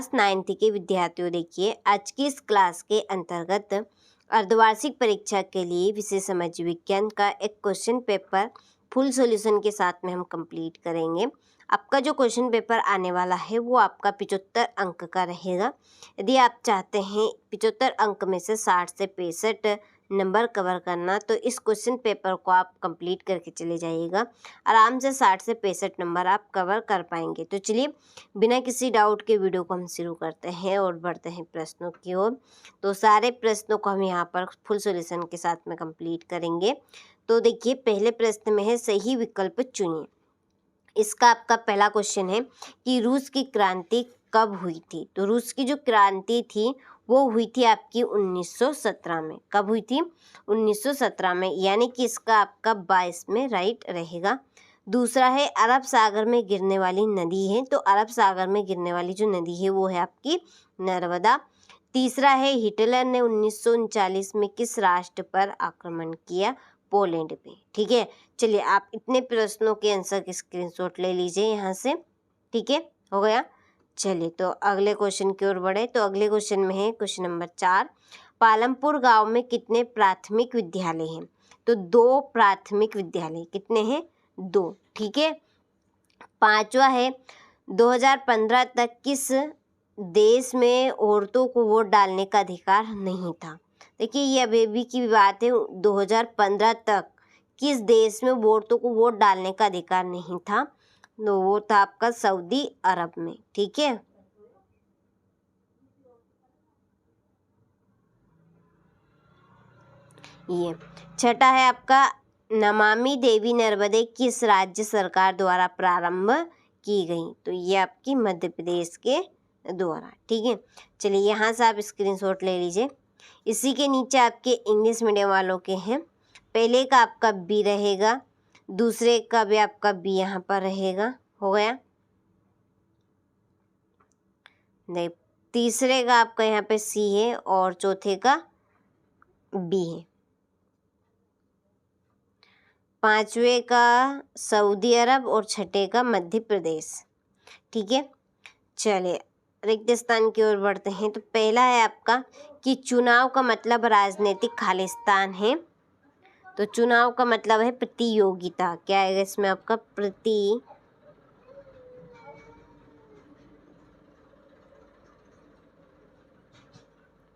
Class 9th के विद्यार्थियों, देखिए आज की इस क्लास के अंतर्गत अर्धवार्षिक परीक्षा के लिए विषय समाज विज्ञान का एक क्वेश्चन पेपर फुल सॉल्यूशन के साथ में हम कंप्लीट करेंगे। आपका जो क्वेश्चन पेपर आने वाला है वो आपका 75 अंक का रहेगा। यदि आप चाहते हैं 75 अंक में से 60 से 65 नंबर कवर करना, तो इस क्वेश्चन पेपर को आप कंप्लीट करके चले जाइएगा। आराम से 60 से 65 नंबर आप कवर कर पाएंगे। तो चलिए बिना किसी डाउट के वीडियो को हम शुरू करते हैं और बढ़ते हैं प्रश्नों की ओर। तो सारे प्रश्नों को हम यहाँ पर फुल सॉल्यूशन के साथ में कंप्लीट करेंगे। तो देखिए पहले प्रश्न में है सही विकल्प चुनिए। इसका आपका पहला क्वेश्चन है कि रूस की क्रांति कब हुई थी। तो रूस की जो क्रांति थी वो हुई थी आपकी 1917 में। कब हुई थी? 1917 में, यानी कि इसका आपका 22 में राइट रहेगा। दूसरा है अरब सागर में गिरने वाली नदी है। तो अरब सागर में गिरने वाली जो नदी है वो है आपकी नर्मदा। तीसरा है हिटलर ने 1939 में किस राष्ट्र पर आक्रमण किया? पोलैंड पे। ठीक है, चलिए आप इतने प्रश्नों के आंसर की स्क्रीनशॉट ले लीजिए यहाँ से। ठीक है, हो गया। चलिए तो अगले क्वेश्चन की ओर बढ़े। तो अगले क्वेश्चन में है क्वेश्चन नंबर 4, पालमपुर गांव में कितने प्राथमिक विद्यालय हैं? तो 2 प्राथमिक विद्यालय। कितने हैं? 2। ठीक है। पांचवा है 2015 तक किस देश में औरतों को वोट डालने का अधिकार नहीं था। देखिए ये अभी की बात है। 2015 तक किस देश में औरतों को वोट डालने का अधिकार नहीं था? तो वो था आपका सऊदी अरब में। ठीक है। ये छठा है आपका नमामि देवी नर्मदे किस राज्य सरकार द्वारा प्रारंभ की गई? तो ये आपकी मध्य प्रदेश के द्वारा। ठीक है, चलिए यहाँ से आप स्क्रीनशॉट ले लीजिए। इसी के नीचे आपके इंग्लिश मीडियम वालों के हैं। पहले का आपका बी रहेगा, दूसरे का भी आपका बी यहाँ पर रहेगा। हो गया। नहीं, तीसरे का आपका यहाँ पे सी है और चौथे का बी है। पांचवे का सऊदी अरब और छठे का मध्य प्रदेश। ठीक है, चलिए रिक्त स्थान की ओर बढ़ते हैं। तो पहला है आपका कि चुनाव का मतलब राजनीतिक खालिस्तान है। तो चुनाव का मतलब है प्रतियोगिता। क्या है इसमें आपका?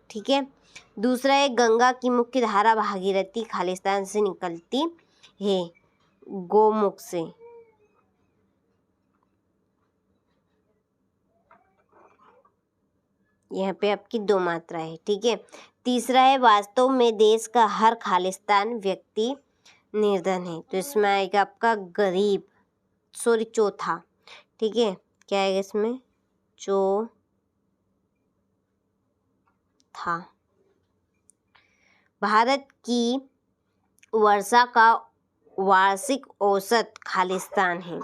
ठीक है। दूसरा है गंगा की मुख्य धारा भागीरथी खालिस्तान से निकलती है, गोमुख से। यहाँ पे आपकी 2 मात्रा है। ठीक है। तीसरा है वास्तव में देश का हर खालिस्तान व्यक्ति निर्धन है। तो इसमें आएगा आपका गरीब, सॉरी चौथा। ठीक है, क्या आएगा इसमें? चौथा। भारत की वर्षा का वार्षिक औसत खालिस्तान है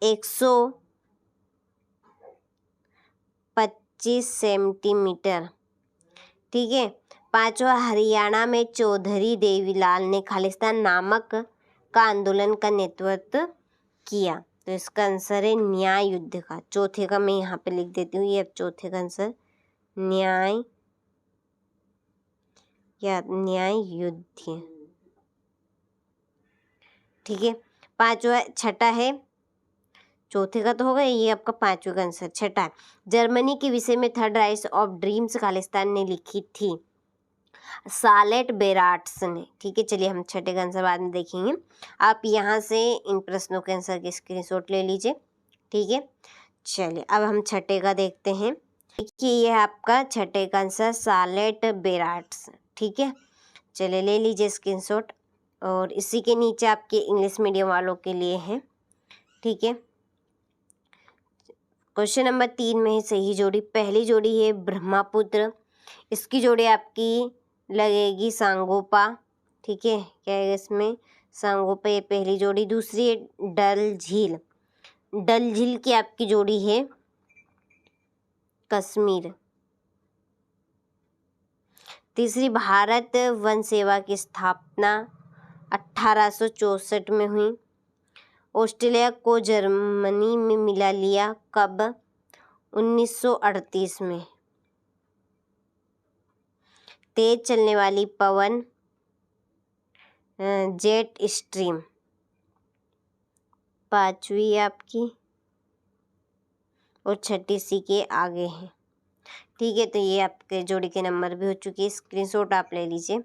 125 सेंटीमीटर। ठीक है। पांचवा हरियाणा में चौधरी देवीलाल ने खालिस्तान नामक का आंदोलन का नेतृत्व किया। तो इसका आंसर है न्याय युद्ध का। चौथे का मैं यहाँ पे लिख देती हूँ। ये चौथे का आंसर न्याय या न्याय युद्ध है। ठीक है। पांचवा, छठा है, चौथे का तो हो गया, ये आपका पांचवे का आंसर। छठा है जर्मनी के विषय में third rise of dreams Khalistan ने लिखी थी, सालेट बेराट्स ने। ठीक है, चलिए हम छठे का आंसर बाद में देखेंगे। आप यहाँ से इन प्रश्नों के आंसर की स्क्रीनशॉट ले लीजिए। ठीक है, चलिए अब हम छठे का देखते हैं। देखिए ये आपका छठे का आंसर सालेट बेराट्स। ठीक है, चलिए ले लीजिए स्क्रीनशॉट। और इसी के नीचे आपके इंग्लिश मीडियम वालों के लिए है। ठीक है, क्वेश्चन नंबर 3 में है सही जोड़ी। पहली जोड़ी है ब्रह्मपुत्र, इसकी जोड़ी आपकी लगेगी सांगोपा। ठीक है, क्या है इसमें? सांगोपा, ये पहली जोड़ी। दूसरी है डल झील, डल झील की आपकी जोड़ी है कश्मीर। तीसरी भारत वन सेवा की स्थापना 1864 में हुई। ऑस्ट्रेलिया को जर्मनी में मिला लिया कब? 1938 में। तेज चलने वाली पवन जेट स्ट्रीम 5वीं आपकी, और 6ठी सी के आगे है। ठीक है, तो ये आपके जोड़ी के नंबर भी हो चुके हैं, स्क्रीनशॉट आप ले लीजिए।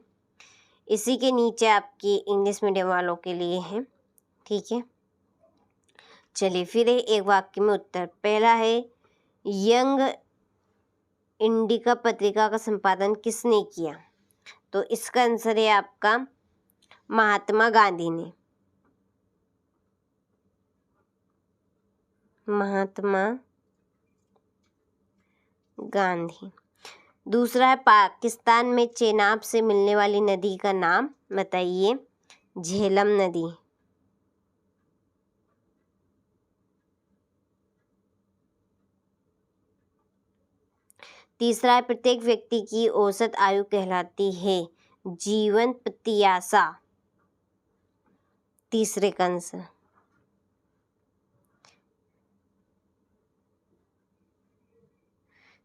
इसी के नीचे आपकी इंग्लिश मीडियम वालों के लिए है। ठीक है, चलिए फिर एक वाक्य में उत्तर। पहला है, यंग इंडिका पत्रिका का संपादन किसने किया? तो इसका आंसर है आपका महात्मा गांधी ने। महात्मा गांधी। दूसरा है, पाकिस्तान में चेनाब से मिलने वाली नदी का नाम बताइए। झेलम नदी। तीसरा है, प्रत्येक व्यक्ति की औसत आयु कहलाती है जीवन प्रत्याशा। तीसरे का आंसर।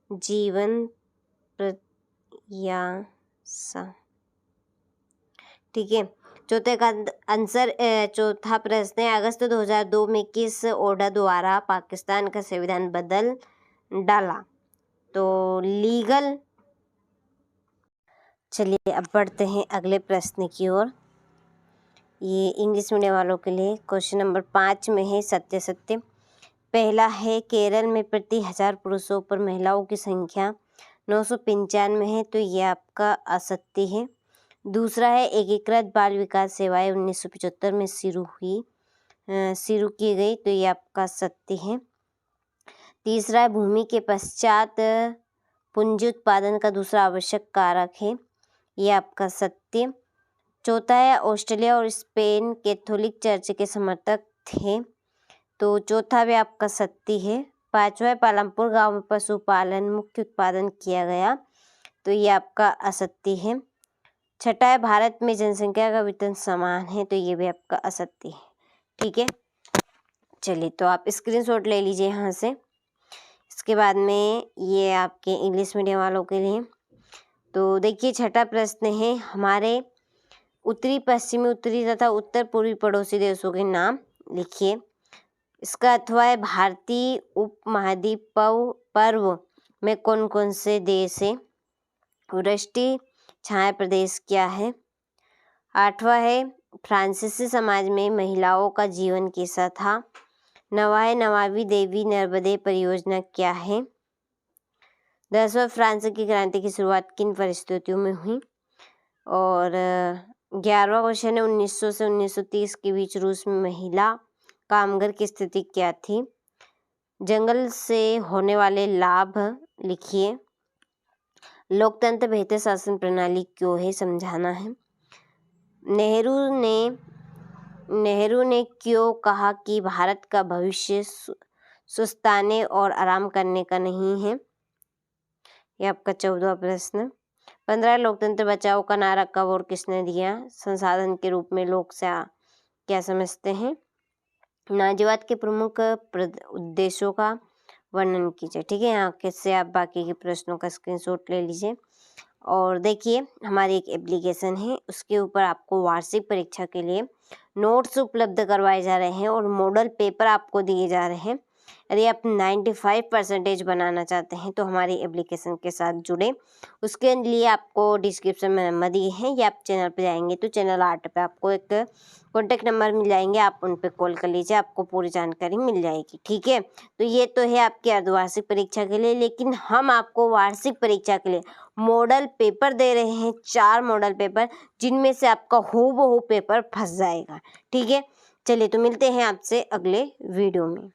जीवन प्रत्याशा। ठीक है, चौथे का आंसर, चौथा प्रश्न है, अगस्त 2002 में किस ऑर्डर द्वारा पाकिस्तान का संविधान बदल डाला? तो लीगल। चलिए अब बढ़ते हैं अगले प्रश्न की ओर। ये इंग्लिश मीडियम वालों के लिए क्वेश्चन नंबर 5 में है, सत्य सत्य। पहला है, केरल में प्रति 1000 पुरुषों पर महिलाओं की संख्या 995 है, तो ये आपका असत्य है। दूसरा है, एकीकृत बाल विकास सेवाएं 1975 में शुरू की गई, तो ये आपका सत्य है। तीसरा है, भूमि के पश्चात पूंजी उत्पादन का दूसरा आवश्यक कारक है, ये आपका सत्य। चौथा है, ऑस्ट्रेलिया और स्पेन कैथोलिक चर्च के समर्थक थे, तो चौथा भी आपका सत्य है। पांचवा है, पालमपुर गांव में पशुपालन मुख्य उत्पादन किया गया, तो ये आपका असत्य है। छठा है, भारत में जनसंख्या का वितरण समान है, तो ये भी आपका असत्य है। ठीक है, चलिए तो आप स्क्रीनशॉट ले लीजिए यहाँ से। इसके बाद में ये आपके इंग्लिश मीडियम वालों के लिए। तो देखिए, छठा प्रश्न है, हमारे उत्तरी पश्चिमी उत्तरी तथा उत्तर पूर्वी पड़ोसी देशों के नाम लिखिए। इसका अथवा है, भारतीय उपमहाद्वीप पर्व में कौन कौन से देश है? वृष्टि छाया प्रदेश क्या है? आठवां है, फ्रांसीसी समाज में महिलाओं का जीवन कैसा था? नवा है, नमामि देवी नर्मदे परियोजना क्या है? 10वां, फ्रांस की क्रांति की शुरुआत किन परिस्थितियों में हुई? और 11वां क्वेश्चन है, 1900 से 1930 के बीच रूस में महिला कामगार की स्थिति क्या थी? जंगल से होने वाले लाभ लिखिए। लोकतंत्र बेहतर शासन प्रणाली क्यों है, समझाना है। नेहरू ने क्यों कहा कि भारत का भविष्य सुस्ताने और आराम करने का नहीं है? ये आपका 14वां प्रश्न। 15, लोकतंत्र बचाओ का नारा कब और किसने दिया? संसाधन के रूप में लोक से क्या समझते हैं? नाजीवाद के प्रमुख उद्देश्यों का वर्णन कीजिए। ठीक है, यहाँ कैसे आप बाकी के प्रश्नों का स्क्रीनशॉट ले लीजिए। और देखिए, हमारी एक एप्लीकेशन है, उसके ऊपर आपको वार्षिक परीक्षा के लिए नोट्स उपलब्ध करवाए जा रहे हैं और मॉडल पेपर आपको दिए जा रहे हैं। यदि आप 95% बनाना चाहते हैं तो हमारी एप्लीकेशन के साथ जुड़े। उसके लिए आपको डिस्क्रिप्शन में नंबर दिए हैं, या आप चैनल पर जाएंगे तो चैनल 8 पे आपको एक कॉन्टैक्ट नंबर मिल जाएंगे, आप उन पर कॉल कर लीजिए, आपको पूरी जानकारी मिल जाएगी। ठीक है, तो ये तो है आपकी अर्धवार्षिक परीक्षा के लिए, लेकिन हम आपको वार्षिक परीक्षा के लिए मॉडल पेपर दे रहे हैं, 4 मॉडल पेपर, जिनमें से आपका हूबहू पेपर फंस जाएगा। ठीक है, चलिए तो मिलते हैं आपसे अगले वीडियो में।